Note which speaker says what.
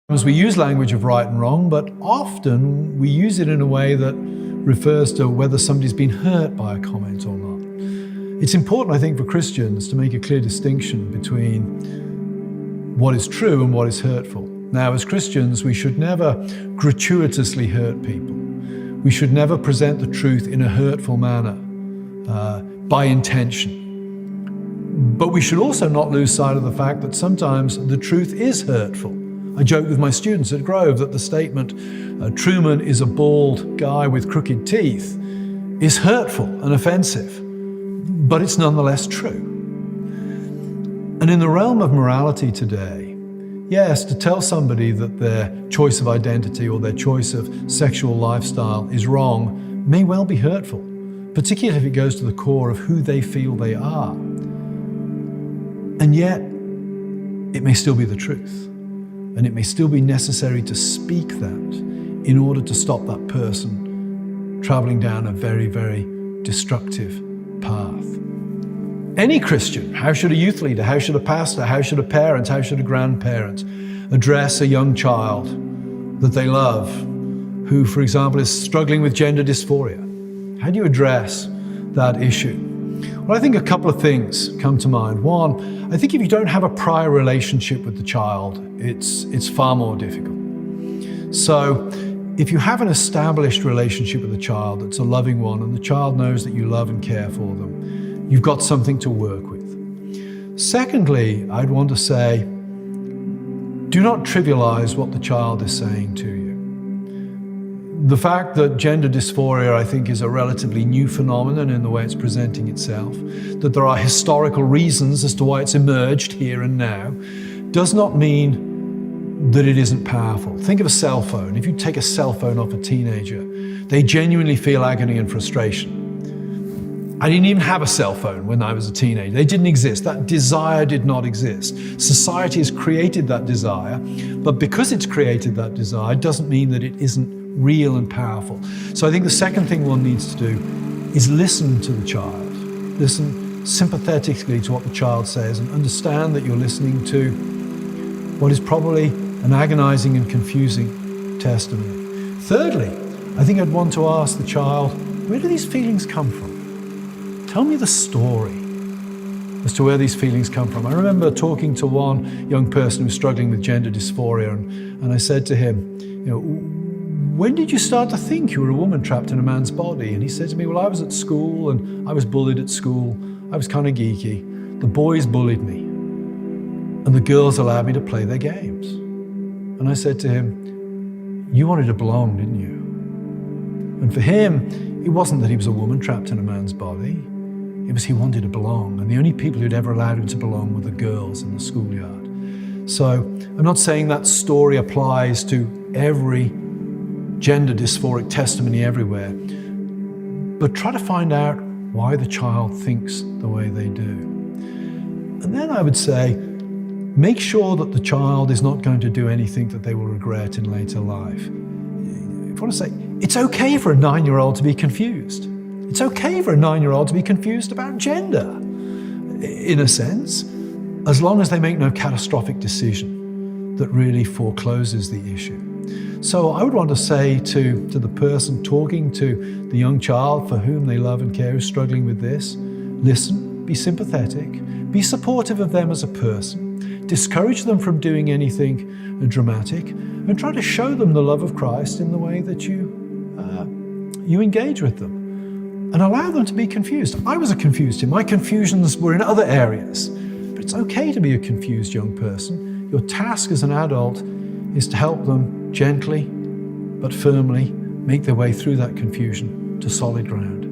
Speaker 1: We use language of right and wrong, but often we use it in a way that refers to whether somebody's been hurt by a comment or not. It's important, I think, for Christians to make a clear distinction between what is true and what is hurtful. Now, as Christians, we should never gratuitously hurt people. We should never present the truth in a hurtful manner by intention. But we should also not lose sight of the fact that sometimes the truth is hurtful. I joke with my students at Grove that the statement, Trueman is a bald guy with crooked teeth, is hurtful and offensive, but it's nonetheless true. And in the realm of morality today, yes, to tell somebody that their choice of identity or their choice of sexual lifestyle is wrong may well be hurtful, particularly if it goes to the core of who they feel they are. And yet, it may still be the truth. And it may still be necessary to speak that in order to stop that person traveling down a very, very destructive path. Any Christian, how should a youth leader, how should a pastor, how should a parent, how should a grandparent address a young child that they love who, for example, is struggling with gender dysphoria? How do you address that issue? Well, I think a couple of things come to mind. One, I think if you don't have a prior relationship with the child, it's far more difficult. So if you have an established relationship with the child that's a loving one and the child knows that you love and care for them, you've got something to work with. Secondly, I'd want to say, do not trivialize what the child is saying to you. The fact that gender dysphoria, I think, is a relatively new phenomenon in the way it's presenting itself, that there are historical reasons as to why it's emerged here and now, does not mean that it isn't powerful. Think of a cell phone. If you take a cell phone off a teenager, they genuinely feel agony and frustration. I didn't even have a cell phone when I was a teenager. They didn't exist. That desire did not exist. Society has created that desire, but because it's created that desire doesn't mean that it isn't real and powerful. So I think the second thing one needs to do is listen to the child. Listen sympathetically to what the child says and understand that you're listening to what is probably an agonizing and confusing testimony. Thirdly, I think I'd want to ask the child, where do these feelings come from? Tell me the story as to where these feelings come from. I remember talking to one young person who was struggling with gender dysphoria, and I said to him, when did you start to think you were a woman trapped in a man's body? And he said to me, well, I was at school and I was bullied at school. I was kind of geeky. The boys bullied me and the girls allowed me to play their games. And I said to him, you wanted to belong, didn't you? And for him, it wasn't that he was a woman trapped in a man's body. It was he wanted to belong. And the only people who'd ever allowed him to belong were the girls in the schoolyard. So I'm not saying that story applies to every gender dysphoric testimony everywhere, but try to find out why the child thinks the way they do. And then I would say, make sure that the child is not going to do anything that they will regret in later life. I want to say, it's okay for a 9-year-old to be confused. It's okay for a 9-year-old to be confused about gender, in a sense, as long as they make no catastrophic decision that really forecloses the issue. So I would want to say to the person talking to the young child for whom they love and care who's struggling with this, listen, be sympathetic, be supportive of them as a person, discourage them from doing anything dramatic, and try to show them the love of Christ in the way that you engage with them. And allow them to be confused. I was a confused kid. My confusions were in other areas. But it's okay to be a confused young person. Your task as an adult is to help them gently but firmly make their way through that confusion to solid ground.